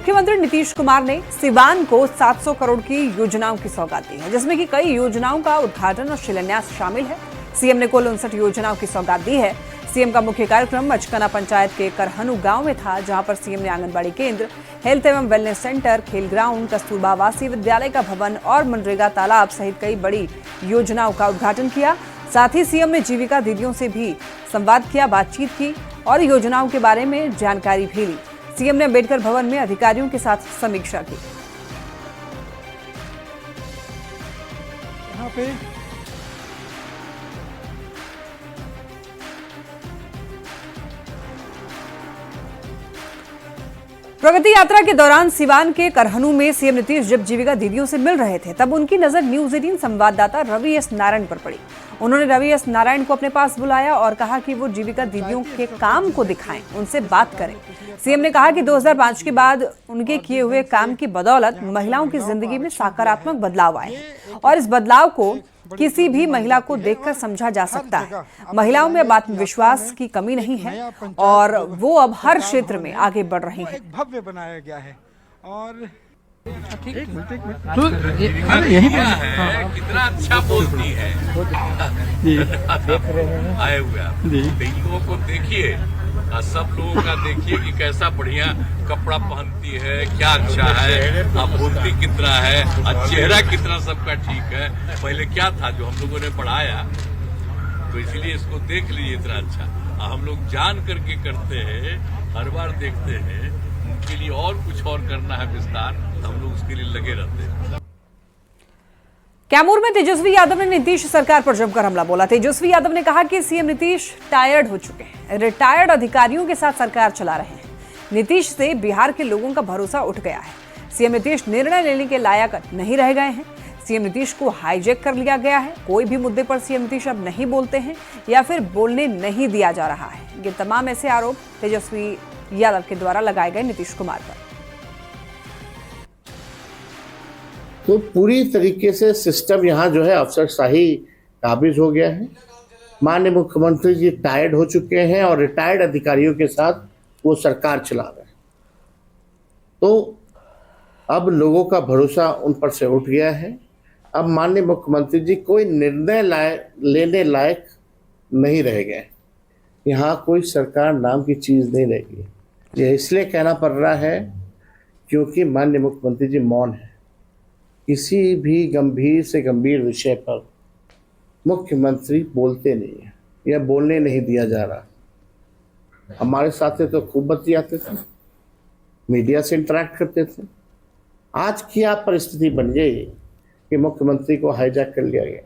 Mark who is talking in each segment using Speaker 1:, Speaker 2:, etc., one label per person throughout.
Speaker 1: मुख्यमंत्री नीतीश कुमार ने सिवान को 700 करोड़ की योजनाओं की सौगात दी है, जिसमें कि कई योजनाओं का उद्घाटन और शिलान्यास शामिल है। सीएम ने कुल 59 योजनाओं की सौगात दी है। सीएम का मुख्य कार्यक्रम मचकना पंचायत के करहनु गांव में था, जहां पर सीएम ने आंगनबाड़ी केंद्र, हेल्थ एवं वेलनेस सेंटर, खेल ग्राउंड, कस्तूरबा आवासीय विद्यालय का भवन और मनरेगा तालाब सहित कई बड़ी योजनाओं का उद्घाटन किया। साथ ही सीएम ने जीविका दीदियों से भी संवाद किया, बातचीत की और योजनाओं के बारे में जानकारी भी ली। सीएम ने अम्बेडकर भवन में अधिकारियों के साथ समीक्षा की।
Speaker 2: यहाँ पे
Speaker 1: प्रगति यात्रा के दौरान सिवान के करहनु में सीएम नीतीश जब जीविका दीदियों से मिल रहे थे, तब उनकी नजर न्यूज 18 संवाददाता रवि एस नारायण पर पड़ी। उन्होंने रवि एस नारायण को अपने पास बुलाया और कहा कि वो जीविका दीदियों के काम को दिखाएं, उनसे बात करें। सीएम ने कहा कि 2005 के बाद उनके किए हुए काम की बदौलत महिलाओं की जिंदगी में सकारात्मक बदलाव आए हैं और इस बदलाव को किसी भी महिला को देखकर समझा जा सकता है। महिलाओं में अब आत्मविश्वास की कमी नहीं है और वो अब हर क्षेत्र में आगे बढ़ रही हैं।
Speaker 2: भव्य बनाया गया है और
Speaker 3: यही है, कितना अच्छा बोलती है। आए हुए आप इन लोगों को देखिए, सब लोगों का देखिए कि कैसा बढ़िया कपड़ा पहनती है, क्या अच्छा है, आप बोलती कितना है, चेहरा कितना सबका ठीक है। पहले क्या था जो हम लोगों ने पढ़ाया, तो इसलिए इसको देख लीजिए इतना अच्छा। हम लोग जान करके करते हैं, हर बार देखते हैं, उनके लिए और कुछ और करना है विस्तार, हम लोग उसके लिए लगे रहते हैं।
Speaker 1: कैमूर में तेजस्वी यादव ने नीतीश सरकार पर जमकर हमला बोला। तेजस्वी यादव ने कहा कि सीएम नीतीश टायर्ड हो चुके हैं, रिटायर्ड अधिकारियों के साथ सरकार चला रहे हैं। नीतीश से बिहार के लोगों का भरोसा उठ गया है। सीएम नीतीश निर्णय लेने के लायक नहीं रह गए हैं। सीएम नीतीश को हाईजैक कर लिया गया है। कोई भी मुद्दे पर सीएम नीतीश अब नहीं बोलते हैं या फिर बोलने नहीं दिया जा रहा है। ये तमाम ऐसे आरोप तेजस्वी यादव के द्वारा लगाए गए नीतीश कुमार पर।
Speaker 4: तो पूरी तरीके से सिस्टम यहाँ जो है अफसरशाही काबिज हो गया है। माननीय मुख्यमंत्री जी टायर्ड हो चुके हैं और रिटायर्ड अधिकारियों के साथ वो सरकार चला रहे हैं। तो अब लोगों का भरोसा उन पर से उठ गया है। अब माननीय मुख्यमंत्री जी कोई निर्णय लेने लायक नहीं रह गए। यहाँ कोई सरकार नाम की चीज़ नहीं रह गई। ये इसलिए कहना पड़ रहा है क्योंकि माननीय मुख्यमंत्री जी मौन है। किसी भी गंभीर से गंभीर विषय पर मुख्यमंत्री बोलते नहीं है या बोलने नहीं दिया जा रहा। हमारे साथ तो खूब बतियाते थे, मीडिया से इंटरेक्ट करते थे। आज क्या परिस्थिति बन गई कि मुख्यमंत्री को हाईजैक कर लिया गया।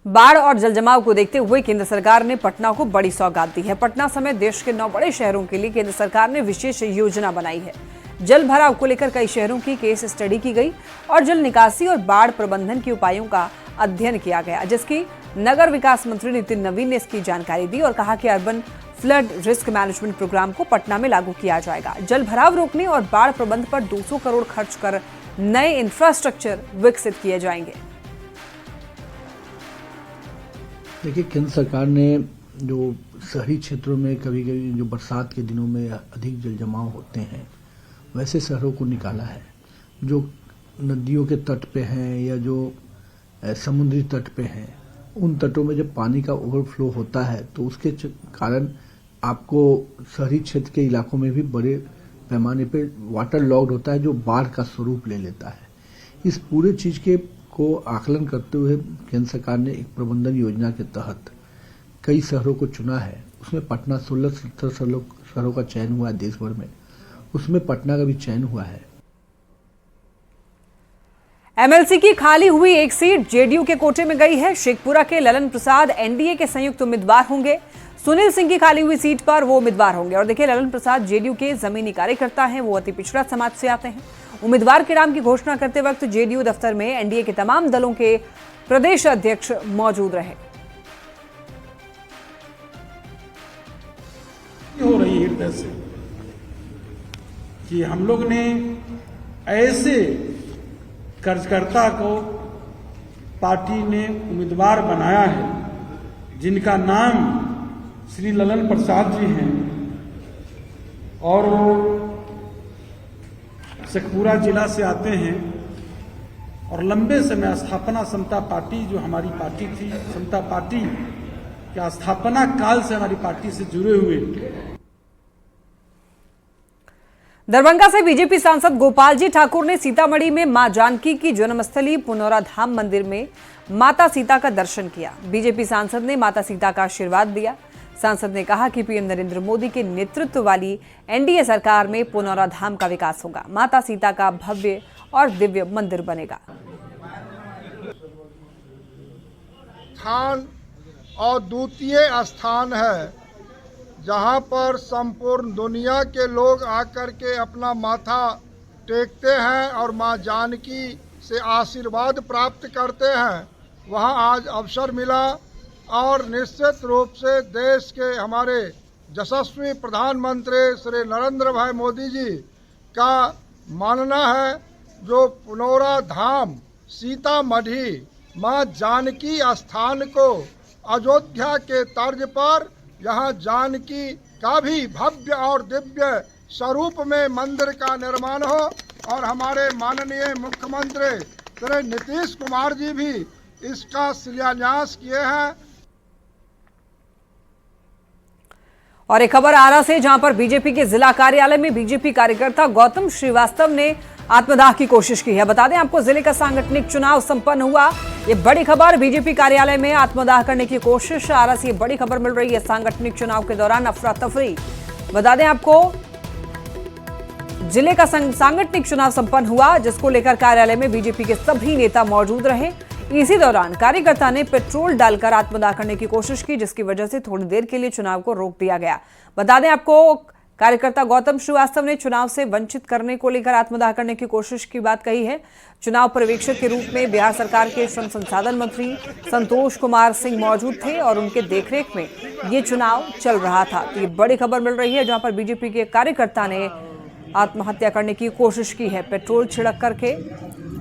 Speaker 1: बाढ़ और जलजमाव को देखते हुए केंद्र सरकार ने पटना को बड़ी सौगात दी है। पटना समेत देश के 9 बड़े शहरों के लिए केंद्र सरकार ने विशेष योजना बनाई है। जल भराव को लेकर कई शहरों की केस स्टडी की गई और जल निकासी और बाढ़ प्रबंधन के उपायों का अध्ययन किया गया, जिसकी नगर विकास मंत्री नितिन नवीन ने इसकी जानकारी दी और कहा कि urban flood risk management program को पटना में लागू किया जाएगा। जल भराव रोकने और बाढ़ प्रबंधन पर 200 करोड़ खर्च कर नए इंफ्रास्ट्रक्चर विकसित किए जाएंगे।
Speaker 5: देखिए, केंद्र सरकार ने जो शहरी क्षेत्रों में कभी कभी जो बरसात के दिनों में अधिक जल जमाव होते हैं, वैसे शहरों को निकाला है। जो नदियों के तट पे हैं या जो समुद्री तट पे हैं, उन तटों में जब पानी का ओवरफ्लो होता है तो उसके कारण आपको शहरी क्षेत्र के इलाकों में भी बड़े पैमाने पे वाटर लॉग्ड होता है, जो बाढ़ का स्वरूप ले लेता है। इस पूरे चीज को आकलन करते हुए केंद्र सरकार ने एक प्रबंधन योजना के तहत कई शहरों को चुना है। उसमें पटना 16-17 शहरों का चयन हुआ है देश भर में, उसमें पटना का भी चयन हुआ है।
Speaker 1: एमएलसी की खाली हुई एक सीट जेडीयू के कोटे में गई है। शेखपुरा के ललन प्रसाद एनडीए के संयुक्त उम्मीदवार होंगे। सुनील सिंह की खाली हुई सीट पर वो उम्मीदवार होंगे। और देखिए, ललन प्रसाद जेडीयू के जमीनी कार्यकर्ता हैं, वो अति पिछड़ा समाज से आते हैं। उम्मीदवार के नाम की घोषणा करते वक्त जेडीयू दफ्तर में एनडीए के तमाम दलों के प्रदेश अध्यक्ष मौजूद रहे।
Speaker 2: हो रही हृदय से कि हम लोग ने ऐसे कार्यकर्ता को पार्टी ने उम्मीदवार बनाया है जिनका नाम श्री ललन प्रसाद जी हैं और वो शेखपुरा जिला से आते हैं और लंबे समय स्थापना समता पार्टी जो हमारी पार्टी थी, समता पार्टी के स्थापना काल से हमारी पार्टी से जुड़े हुए।
Speaker 1: दरभंगा से बीजेपी सांसद गोपाल जी ठाकुर ने सीतामढ़ी में मां जानकी की जन्मस्थली पुनौरा धाम मंदिर में माता सीता का दर्शन किया। बीजेपी सांसद ने माता सीता का आशीर्वाद दिया। सांसद ने कहा कि पीएम नरेंद्र मोदी के नेतृत्व वाली एनडीए सरकार में पुनौरा धाम का विकास होगा। माता सीता का भव्य और दिव्य मंदिर बनेगा।
Speaker 6: स्थान और द्वितीय स्थान है जहां पर संपूर्ण दुनिया के लोग आकर के अपना माथा टेकते हैं और मां जानकी से आशीर्वाद प्राप्त करते हैं। वहां आज अवसर मिला और निश्चित रूप से देश के हमारे यशस्वी प्रधानमंत्री श्री नरेंद्र भाई मोदी जी का मानना है जो पुनौरा धाम सीतामढ़ी मां जानकी स्थान को अयोध्या के तर्ज पर यहाँ जानकी का भी भव्य और दिव्य स्वरूप में मंदिर का निर्माण हो और हमारे माननीय मुख्यमंत्री श्री नीतीश कुमार जी भी इसका शिलान्यास किए हैं।
Speaker 1: और एक खबर आरा से, जहां पर बीजेपी के जिला कार्यालय में बीजेपी कार्यकर्ता गौतम श्रीवास्तव ने आत्मदाह की कोशिश की है। बता दें आपको, जिले का सांगठनिक चुनाव संपन्न हुआ। ये बड़ी खबर, बीजेपी कार्यालय में आत्मदाह करने की कोशिश। आरा से ये बड़ी खबर मिल रही है। सांगठनिक चुनाव के दौरान अफरा तफरी। बता दें आपको, जिले का सांगठनिक चुनाव संपन्न हुआ, जिसको लेकर कार्यालय में बीजेपी के सभी नेता मौजूद रहे। इसी दौरान कार्यकर्ता ने पेट्रोल डालकर आत्मदाह करने की कोशिश की, जिसकी वजह से थोड़ी देर के लिए चुनाव को रोक दिया गया। बता दें आपको, कार्यकर्ता गौतम श्रीवास्तव ने चुनाव से वंचित करने को लेकर आत्मदाह करने की कोशिश की बात कही है। चुनाव पर्यवेक्षक के रूप में बिहार सरकार के श्रम संसाधन मंत्री संतोष कुमार सिंह मौजूद थे और उनके देखरेख में ये चुनाव चल रहा था। तो ये बड़ी खबर मिल रही है, जहां पर बीजेपी के कार्यकर्ता ने आत्महत्या करने की कोशिश की है। पेट्रोल छिड़क करके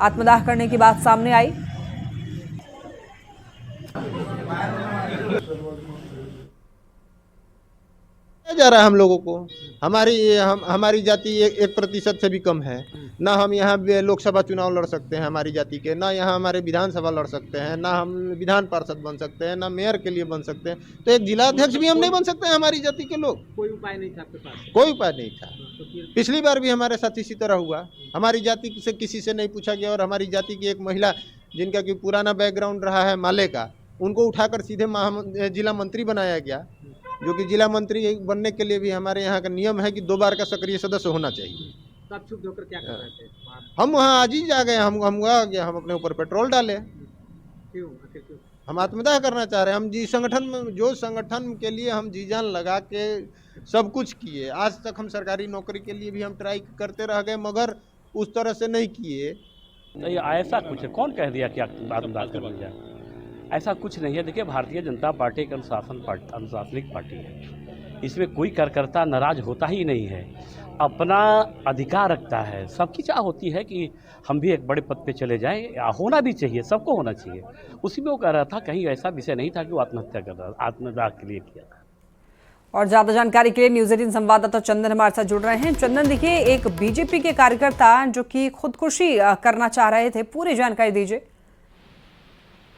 Speaker 1: आत्मदाह करने की बात सामने आई।
Speaker 7: जा रहा है हम लोगों को, हमारी जाति 1% से भी कम है। ना हम यहाँ लोकसभा चुनाव लड़ सकते हैं हमारी जाति के, ना यहाँ हमारे विधानसभा लड़ सकते हैं, ना हम विधान पार्षद बन सकते हैं, ना मेयर के लिए बन सकते हैं। तो एक जिला अध्यक्ष भी हम नहीं बन सकते हैं हमारी जाति के लोग। कोई उपाय नहीं था आपके पास? कोई उपाय नहीं था। पिछली बार भी हमारे साथ इसी तरह हुआ। हमारी जाति से किसी से नहीं पूछा गया और हमारी जाति की एक महिला जिनका कि पुराना बैकग्राउंड रहा है माले का, उनको उठाकर सीधे जिला मंत्री बनाया गया, जो कि जिला मंत्री बनने के लिए भी हमारे यहाँ का नियम है कि 2 बार का सक्रिय सदस्य होना चाहिए।
Speaker 8: तो आप चुप होकर क्या कर रहे थे?
Speaker 7: हम वहाँ आज ही जा गए, हम आ गया, हम अपने ऊपर पेट्रोल डाले।
Speaker 8: क्यों?
Speaker 7: हम आत्मदाह करना चाह रहे हैं। हम जो संगठन के लिए हम जी जान लगा के सब कुछ किए, आज तक हम सरकारी नौकरी के लिए भी हम ट्राई करते रह गए, मगर उस तरह से नहीं किए।
Speaker 9: नहीं, ऐसा कुछ है, कौन कह दिया कि आत्मदाह कर लिया? ऐसा कुछ नहीं है। देखिए, भारतीय जनता पार्टी एक अनुशासनिक पार्टी है। इसमें कोई कार्यकर्ता नाराज होता ही नहीं है, अपना अधिकार रखता है। सबकी चाह होती है कि हम भी एक बड़े पद पे चले जाएं, होना भी चाहिए, सबको होना चाहिए। उसी में वो कह रहा था, कहीं ऐसा विषय नहीं था कि वो आत्महत्या कर रहा, आत्मदाह के लिए किया था।
Speaker 1: और ज्यादा जानकारी के लिए न्यूज 18 संवाददाता चंदन हमारे साथ जुड़ रहे हैं। चंदन, देखिए, एक बीजेपी के कार्यकर्ता जो कि खुदकुशी करना चाह रहे थे, पूरी जानकारी दीजिए।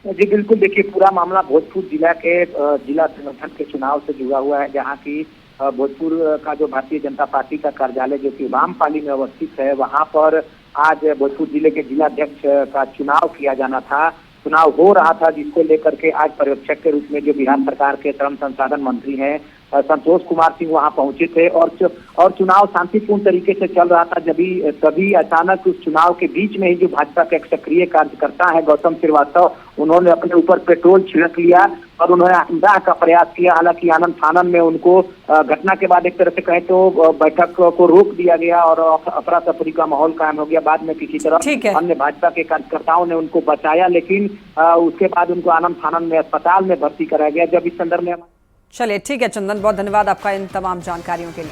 Speaker 10: जी बिल्कुल, देखिए, पूरा मामला भोजपुर जिला के जिला संगठन के चुनाव से जुड़ा हुआ है, जहां की भोजपुर का जो भारतीय जनता पार्टी का कार्यालय जो कि वामपाली में अवस्थित है, वहां पर आज भोजपुर जिले के जिलाध्यक्ष का चुनाव किया जाना था। चुनाव हो रहा था, जिसको लेकर के आज पर्यवेक्षक के रूप में जो बिहार सरकार के श्रम संसाधन मंत्री हैं संतोष कुमार सिंह वहां पहुंचे थे और चुनाव शांतिपूर्ण तरीके से चल रहा था। तभी अचानक उस चुनाव के बीच में ही जो भाजपा के एक सक्रिय कार्यकर्ता है गौतम श्रीवास्तव, उन्होंने अपने ऊपर पेट्रोल छिड़क लिया और उन्होंने आत्मदाह का प्रयास किया। हालांकि आनंद फानन में उनको घटना के बाद एक तरह से कहें तो बैठक को रोक दिया गया और अफरा तफरी का माहौल कायम हो गया। बाद में किसी तरह अन्य भाजपा के कार्यकर्ताओं ने उनको बचाया, लेकिन उसके बाद उनको आनंद फानन में अस्पताल में भर्ती कराया गया। जब इस संदर्भ में
Speaker 1: चलिए, ठीक है चंदन, बहुत धन्यवाद आपका इन तमाम जानकारियों के लिए।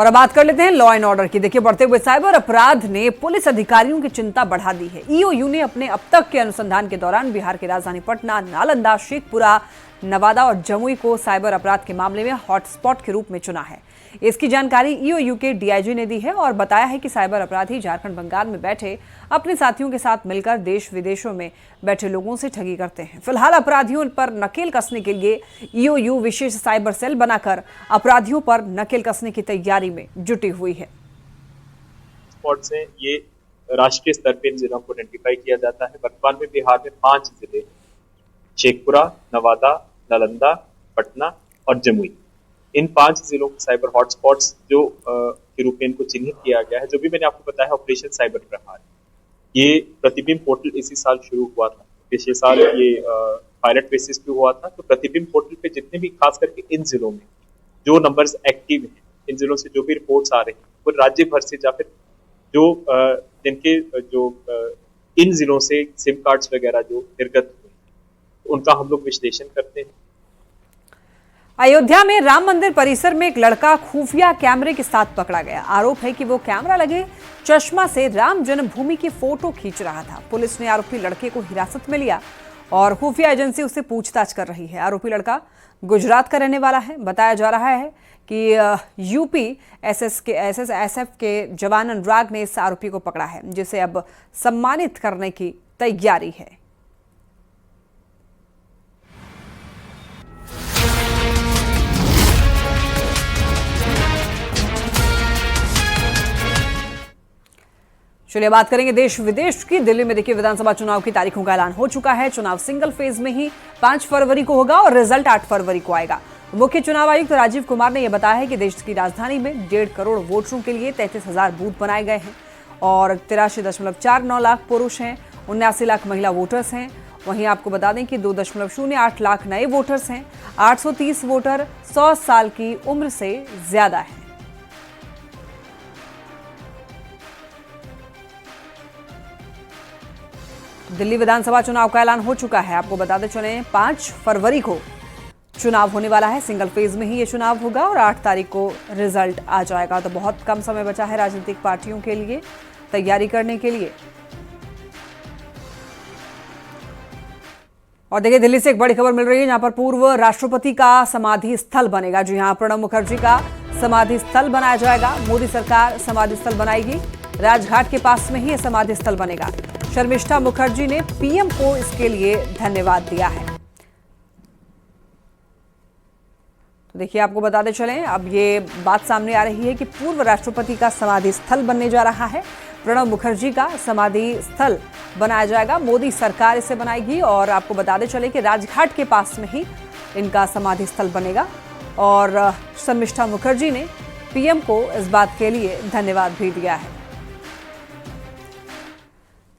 Speaker 1: और अब बात कर लेते हैं लॉ एंड ऑर्डर की। देखिए, बढ़ते हुए साइबर अपराध ने पुलिस अधिकारियों की चिंता बढ़ा दी है। ईओयू ने अपने अब तक के अनुसंधान के दौरान बिहार की राजधानी पटना, नालंदा, शेखपुरा, नवादा और जमुई को साइबर अपराध के मामले में हॉटस्पॉट के रूप में चुना है। इसकी जानकारी ईओयू के डीआईजी ने दी है और बताया है कि साइबर अपराधी झारखंड, बंगाल में बैठे अपने साथियों के साथ मिलकर देश विदेशों में बैठे लोगों से ठगी करते हैं। फिलहाल अपराधियों पर नकेल कसने के लिए ईओयू विशेष साइबर सेल बनाकर अपराधियों पर नकेल कसने की तैयारी में जुटी हुई है।
Speaker 11: स्पॉट से ये राष्ट्रीय स्तर पर इन जिलों को आइडेंटिफाई किया जाता है। वर्तमान में बिहार में 5 जिले, शेखपुरा, नवादा, नालंदा, पटना और जमुई, इन 5 जिलों को साइबर हॉटस्पॉट्स जो के रूप में इनको चिन्हित किया गया है। जो भी मैंने आपको बताया ऑपरेशन साइबर प्रहार, ये प्रतिबिंब पोर्टल इसी साल शुरू हुआ था। पिछले साल ये पायलट बेसिस पे हुआ था। तो प्रतिबिंब पोर्टल पे जितने भी खास करके इन जिलों में जो नंबर्स एक्टिव हैं, इन जिलों से जो भी रिपोर्ट्स आ रही हैं, वो राज्य भर से या फिर जो जिनके जो इन जिलों से सिम कार्ड्स वगैरह जो निर्गत हुए, उनका हम लोग विश्लेषण करते हैं।
Speaker 1: अयोध्या में राम मंदिर परिसर में एक लड़का खुफिया कैमरे के साथ पकड़ा गया। आरोप है कि वो कैमरा लगे चश्मा से राम जन्मभूमि की फोटो खींच रहा था। पुलिस ने आरोपी लड़के को हिरासत में लिया और खुफिया एजेंसी उससे पूछताछ कर रही है। आरोपी लड़का गुजरात का रहने वाला है। बताया जा रहा है कि यूपी एसएसएफ के जवान अनुराग ने इस आरोपी को पकड़ा है, जिसे अब सम्मानित करने की तैयारी है। चलिए बात करेंगे देश विदेश की। दिल्ली में देखिए, विधानसभा चुनाव की तारीखों का ऐलान हो चुका है। चुनाव सिंगल फेज में ही 5 फरवरी को होगा और रिजल्ट 8 फरवरी को आएगा। मुख्य चुनाव आयुक्त राजीव कुमार ने यह बताया है कि देश की राजधानी में 1.5 करोड़ वोटरों के लिए 33,000 बूथ बनाए गए हैं और 83.49 लाख पुरुष हैं, 79 लाख महिला वोटर्स हैं। वहीं आपको बता दें कि 2.08 लाख नए वोटर्स हैं। 830 वोटर 100 साल की उम्र से ज्यादा है। दिल्ली विधानसभा चुनाव का ऐलान हो चुका है। आपको बताते चले 5 फरवरी को चुनाव होने वाला है। सिंगल फेज में ही ये चुनाव होगा और 8 तारीख को रिजल्ट आ जाएगा। तो बहुत कम समय बचा है राजनीतिक पार्टियों के लिए तैयारी करने के लिए। और देखिए, दिल्ली से एक बड़ी खबर मिल रही है, जहां पर पूर्व राष्ट्रपति का समाधि स्थल बनेगा। जी हां, प्रणब मुखर्जी का समाधि स्थल बनाया जाएगा। मोदी सरकार समाधि स्थल बनाएगी। राजघाट के पास में ही यह समाधि स्थल बनेगा। शर्मिष्ठा मुखर्जी ने पीएम को इसके लिए धन्यवाद दिया है। तो देखिए, आपको बताते चलें, अब ये बात सामने आ रही है कि पूर्व राष्ट्रपति का समाधि स्थल बनने जा रहा है। प्रणब मुखर्जी का समाधि स्थल बनाया जाएगा। मोदी सरकार इसे बनाएगी और आपको बताते चले कि राजघाट के पास में ही इनका समाधि स्थल बनेगा। और शर्मिष्ठा मुखर्जी ने पीएम को इस बात के लिए धन्यवाद भी दिया है।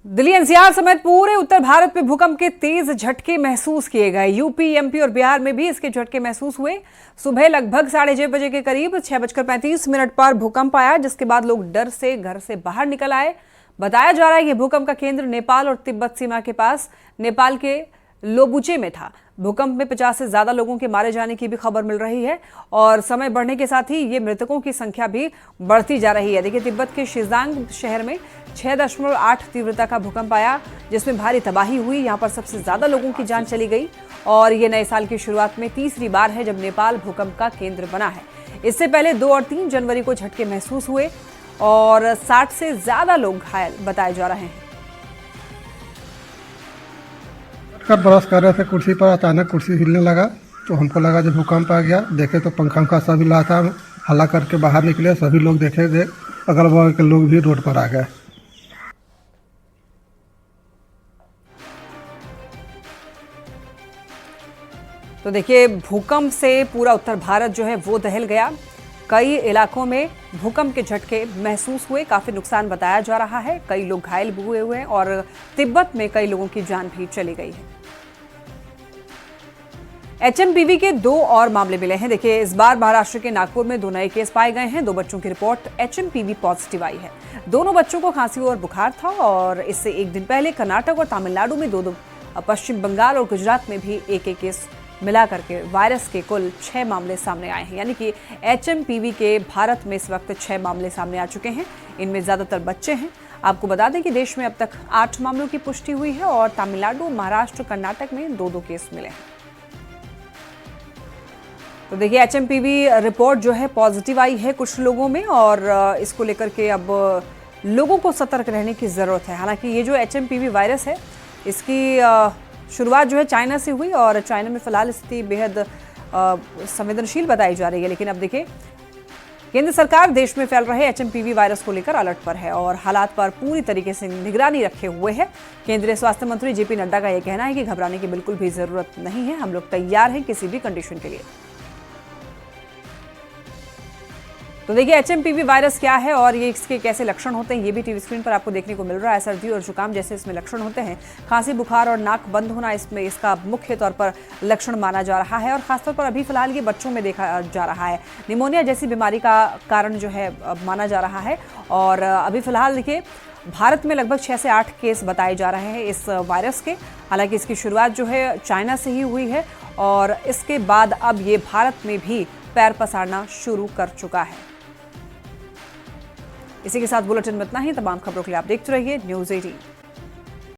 Speaker 1: दिल्ली एनसीआर समेत पूरे उत्तर भारत में भूकंप के तेज झटके महसूस किए गए। यूपी, एमपी और बिहार में भी इसके झटके महसूस हुए। सुबह लगभग 6:30 बजे के करीब 6:35 पर भूकंप आया, जिसके बाद लोग डर से घर से बाहर निकल आए। बताया जा रहा है कि भूकंप का केंद्र नेपाल और तिब्बत सीमा के पास नेपाल के लोबुचे में था। भूकंप में 50 से ज्यादा लोगों के मारे जाने की भी खबर मिल रही है और समय बढ़ने के साथ ही ये मृतकों की संख्या भी बढ़ती जा रही है। देखिए, तिब्बत के शिजांग शहर में 6.8 तीव्रता का भूकंप आया, जिसमें भारी तबाही हुई। यहाँ पर सबसे ज्यादा लोगों की जान चली गई और ये नए साल की शुरुआत में तीसरी बार है जब नेपाल भूकंप का केंद्र बना है। इससे पहले 2 और 3 जनवरी को झटके महसूस हुए और 60 से ज्यादा लोग घायल बताए जा रहे हैं।
Speaker 6: ब्रश कर रहे थे कुर्सी पर, अचानक कुर्सी हिलने लगा तो हमको लगा जब भूकंप आ गया। देखे तो पंखा सभी हिला था। हल्ला करके बाहर निकले, सभी लोग देखे थे, अगल बगल के लोग भी रोड पर आ गए।
Speaker 1: तो देखिए, भूकंप से पूरा उत्तर भारत जो है वो दहल गया। कई इलाकों में भूकंप के झटके महसूस हुए। काफी नुकसान बताया जा रहा है। कई लोग घायल भी हुए हैं और तिब्बत में कई लोगों की जान भी चली गई है। एचएमपीवी के 2 और मामले मिले हैं। देखिए, इस बार महाराष्ट्र के नागपुर में 2 नए केस पाए गए हैं। 2 बच्चों की रिपोर्ट एचएमपीवी पॉजिटिव आई है। दोनों बच्चों को खांसी और बुखार था और इससे एक दिन पहले कर्नाटक और तमिलनाडु में 2, पश्चिम बंगाल और गुजरात में भी 1 केस मिला करके वायरस के कुल 6 मामले सामने आए हैं। यानी कि HMPV के भारत में इस वक्त 6 मामले सामने आ चुके हैं। इनमें ज़्यादातर बच्चे हैं। आपको बता दें कि देश में अब तक 8 मामलों की पुष्टि हुई है और तमिलनाडु, महाराष्ट्र, कर्नाटक में 2-2 केस मिले हैं। तो देखिए HMPV रिपोर्ट जो है पॉजिटिव आई है कुछ लोगों में और इसको लेकर के अब लोगों को सतर्क रहने की ज़रूरत है। हालांकि ये जो HMPV वायरस है इसकी शुरुआत जो है चाइना से हुई और चाइना में फिलहाल स्थिति बेहद संवेदनशील बताई जा रही है। लेकिन अब देखिए केंद्र सरकार देश में फैल रहे HMPV वायरस को लेकर अलर्ट पर है और हालात पर पूरी तरीके से निगरानी रखे हुए है। केंद्रीय स्वास्थ्य मंत्री JP नड्डा का यह कहना है कि घबराने की बिल्कुल भी जरूरत नहीं है, हम लोग तैयार हैं किसी भी कंडीशन के लिए। तो देखिए HMPV वायरस क्या है और ये इसके कैसे लक्षण होते हैं ये भी टीवी स्क्रीन पर आपको देखने को मिल रहा है। सर्दी और जुकाम जैसे इसमें लक्षण होते हैं। खांसी, बुखार और नाक बंद होना इसमें इसका मुख्य तौर पर लक्षण माना जा रहा है और खासतौर पर अभी फिलहाल ये बच्चों में देखा जा रहा है। निमोनिया जैसी बीमारी का कारण जो है माना जा रहा है और अभी फिलहाल देखिए भारत में लगभग 6 से 8 केस बताए जा रहे हैं इस वायरस के। हालांकि इसकी शुरुआत जो है चाइना से ही हुई है और इसके बाद अब ये भारत में भी पैर पसारना शुरू कर चुका है। इसी के साथ बुलेटिन में इतना ही। तमाम खबरों के लिए आप देखते रहिए न्यूज़ 18।